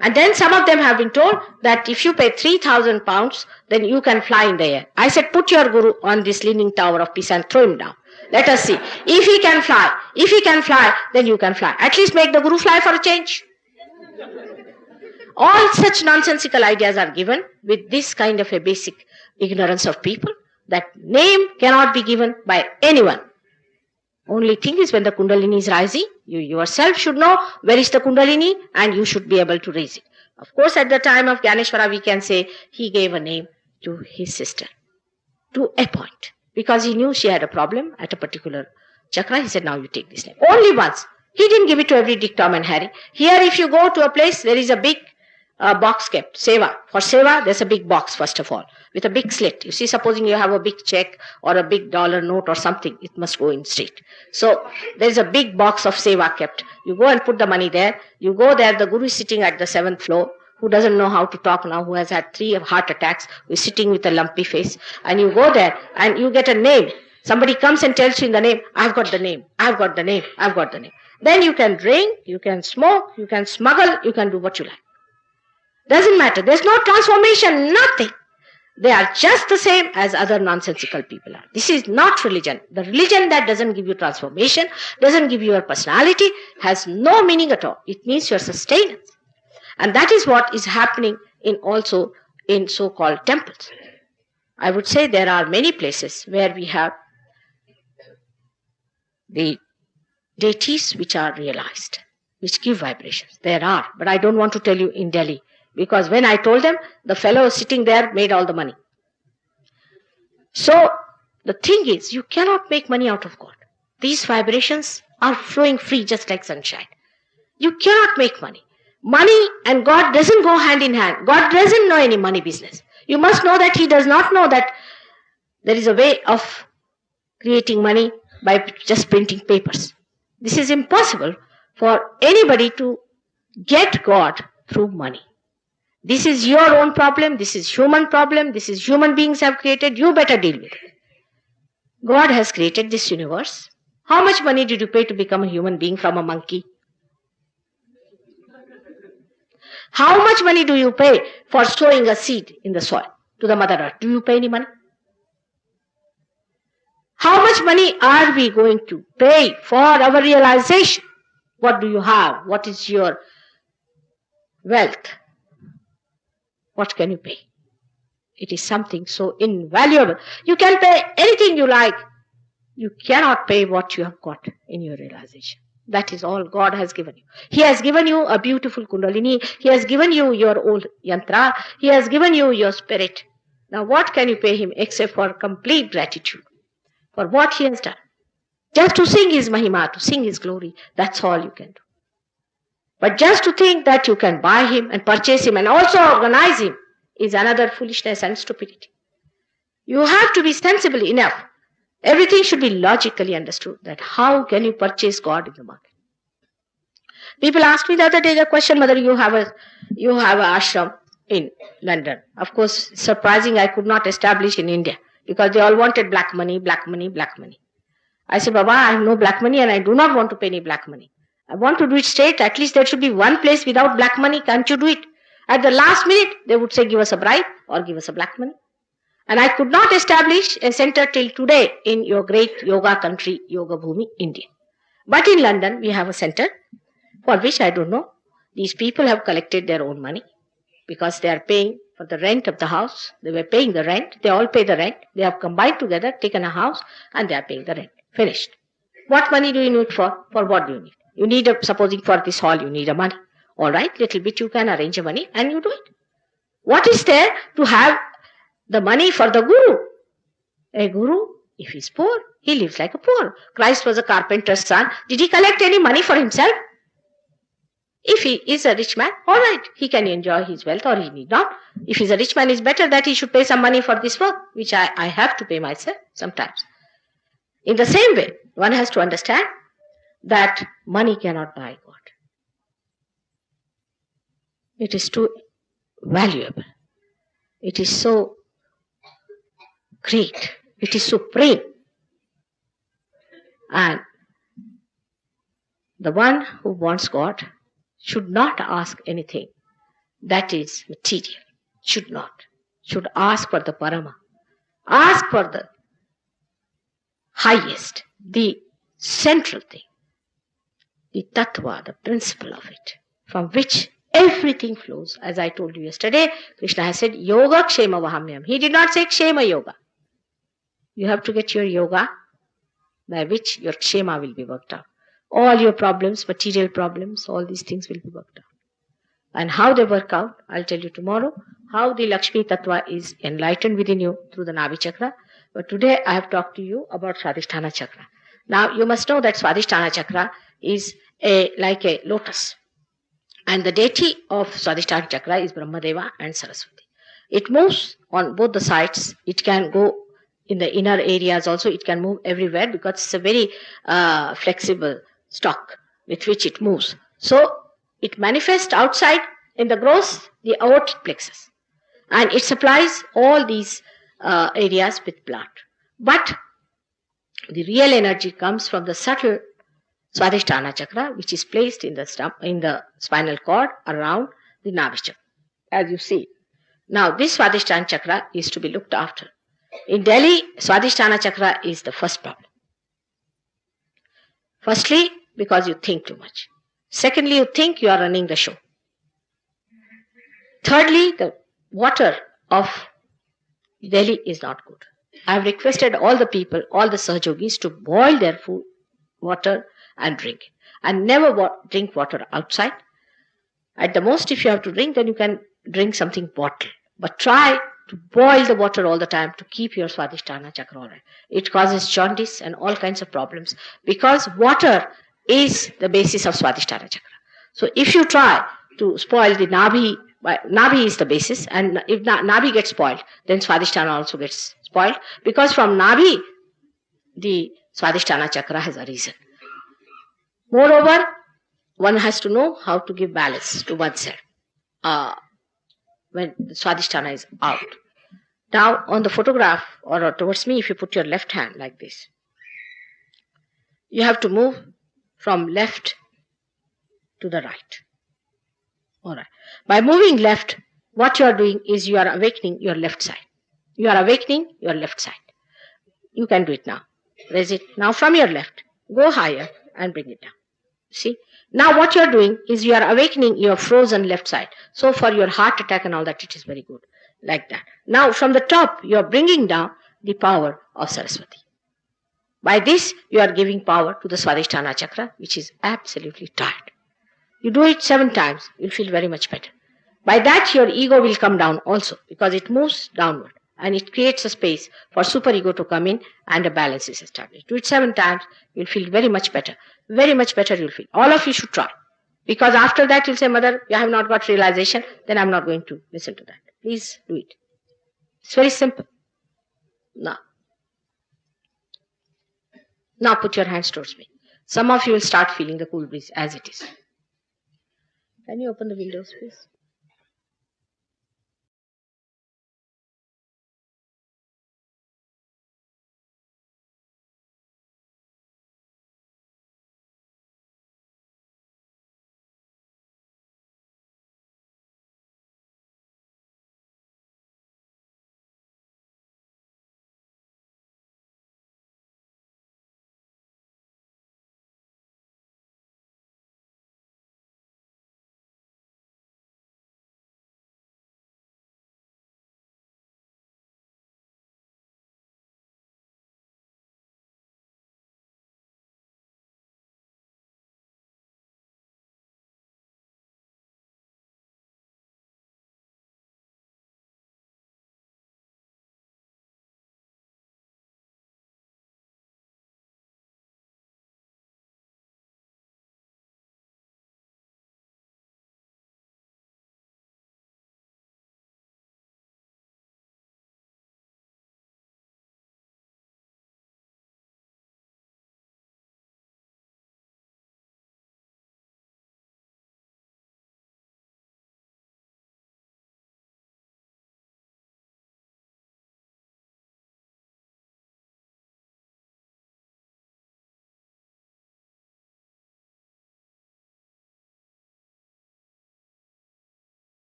And then some of them have been told that if you pay 3,000 pounds, then you can fly in the air. I said, put your guru on this leaning tower of Pisa and throw him down. Let us see. If he can fly, then you can fly. At least make the guru fly for a change. All such nonsensical ideas are given with this kind of a basic ignorance of people, that name cannot be given by anyone. Only thing is, when the Kundalini is rising, you yourself should know where is the Kundalini and you should be able to raise it. Of course, at the time of Gyaneshwara, we can say he gave a name to his sister to a point. Because he knew she had a problem at a particular chakra, he said, now you take this name. Only once He didn't give it to every Dick, Tom and Harry. Here if you go to a place, there is a big box kept, seva. For seva, there's a big box first of all, with a big slit. You see, supposing you have a big check or a big dollar note or something, it must go in straight. So there's a big box of seva kept. You go and put the money there. You go there, the guru is sitting at the 7th floor, who doesn't know how to talk now, who has had 3 heart attacks, who is sitting with a lumpy face. And you go there and you get a name. Somebody comes and tells you in the name, I've got the name, I've got the name, I've got the name. Then you can drink, you can smoke, you can smuggle, you can do what you like. Doesn't matter. There's no transformation, nothing. They are just the same as other nonsensical people are. This is not religion. The religion that doesn't give you transformation, doesn't give you your personality, has no meaning at all. It means your sustenance. And that is what is happening also in so-called temples. I would say there are many places where we have the deities which are realized, which give vibrations. There are, but I don't want to tell you in Delhi. Because when I told them, the fellow sitting there made all the money. So, the thing is, you cannot make money out of God. These vibrations are flowing free just like sunshine. You cannot make money. Money and God doesn't go hand in hand. God doesn't know any money business. You must know that He does not know that there is a way of creating money by just printing papers. This is impossible for anybody to get God through money. This is your own problem, this is human problem, this is human beings have created, you better deal with it. God has created this universe. How much money did you pay to become a human being from a monkey? How much money do you pay for sowing a seed in the soil to the Mother Earth? Do you pay any money? How much money are we going to pay for our realization? What do you have? What is your wealth? What can you pay? It is something so invaluable. You can pay anything you like. You cannot pay what you have got in your realization. That is all God has given you. He has given you a beautiful kundalini. He has given you your old yantra. He has given you your spirit. Now what can you pay Him except for complete gratitude for what He has done? Just to sing His mahima, to sing His glory, that's all you can do. But just to think that you can buy Him and purchase Him and also organize Him is another foolishness and stupidity. You have to be sensible enough. Everything should be logically understood, that how can you purchase God in the market. People asked me the other day the question whether you have a ashram in London. Of course, surprising I could not establish in India because they all wanted black money, black money, black money. I said, Baba, I have no black money and I do not want to pay any black money. I want to do it straight. At least there should be one place without black money. Can't you do it? At the last minute, they would say, give us a bribe or give us a black money. And I could not establish a center till today in your great yoga country, Yoga Bhumi, India. But in London, we have a center for which I don't know. These people have collected their own money because they are paying for the rent of the house. They were paying the rent. They all pay the rent. They have combined together, taken a house, and they are paying the rent. Finished. What money do you need for? For what do you need? You need supposing for this hall, you need a money. All right, little bit you can arrange a money and you do it. What is there to have the money for the guru? A guru, if he's poor, he lives like a poor. Christ was a carpenter's son. Did he collect any money for himself? If he is a rich man, all right, he can enjoy his wealth or he need not. If he's a rich man, it's better that he should pay some money for this work, which I have to pay myself sometimes. In the same way, one has to understand that money cannot buy God. It is too valuable. It is so great. It is supreme. And the one who wants God should not ask anything that is material. Should not. Should ask for the parama. Ask for the highest, the central thing. The tattva, the principle of it, from which everything flows. As I told you yesterday, Krishna has said, Yoga Kshema Vahamyam. He did not say Kshema Yoga. You have to get your yoga by which your Kshema will be worked out. All your problems, material problems, all these things will be worked out. And how they work out, I'll tell you tomorrow, how the Lakshmi Tattva is enlightened within you through the Navi Chakra. But today I have talked to you about Swadhisthana Chakra. Now you must know that Swadhisthana Chakra is like a lotus. And the deity of Swadhisthana chakra is Brahmadeva and Saraswati. It moves on both the sides. It can go in the inner areas also. It can move everywhere because it's a very flexible stock with which it moves. So it manifests outside in the gross, the aortic plexus. And it supplies all these areas with blood. But the real energy comes from the subtle Swadhisthana chakra, which is placed in the spinal cord around the Navi chakra, as you see. Now, this Swadhisthana chakra is to be looked after. In Delhi, Swadhisthana chakra is the first problem. Firstly, because you think too much. Secondly, you think you are running the show. Thirdly, the water of Delhi is not good. I have requested all the people, all the Sahajogis to boil their food, water and drink it. And never drink water outside. At the most, if you have to drink, then you can drink something bottled. But try to boil the water all the time to keep your Swadhisthana chakra all right. It causes jaundice and all kinds of problems because water is the basis of Swadhisthana chakra. So if you try to spoil the Nabhi is the basis, and if Nabhi gets spoiled, then Swadhisthana also gets spoiled because from Nabhi, the Swadhisthana chakra has arisen. Moreover, one has to know how to give balance to oneself when the Swadhisthana is out. Now, on the photograph or towards me, if you put your left hand like this, you have to move from left to the right. All right. By moving left, what you are doing is you are awakening your left side. You are awakening your left side. You can do it now. Raise it. Now from your left, go higher and bring it down. See? Now what you are doing is you are awakening your frozen left side. So for your heart attack and all that, it is very good. Like that. Now from the top, you are bringing down the power of Saraswati. By this, you are giving power to the Swadhisthana chakra, which is absolutely tired. You do it 7 times, you'll feel very much better. By that, your ego will come down also because it moves downward and it creates a space for superego to come in and a balance is established. Do it 7 times, you'll feel very much better. Very much better you'll feel. All of you should try. Because after that, you'll say, Mother, you have not got realization, then I'm not going to listen to that. Please do it. It's very simple. Now put your hands towards me. Some of you will start feeling the cool breeze as it is. Can you open the windows, please?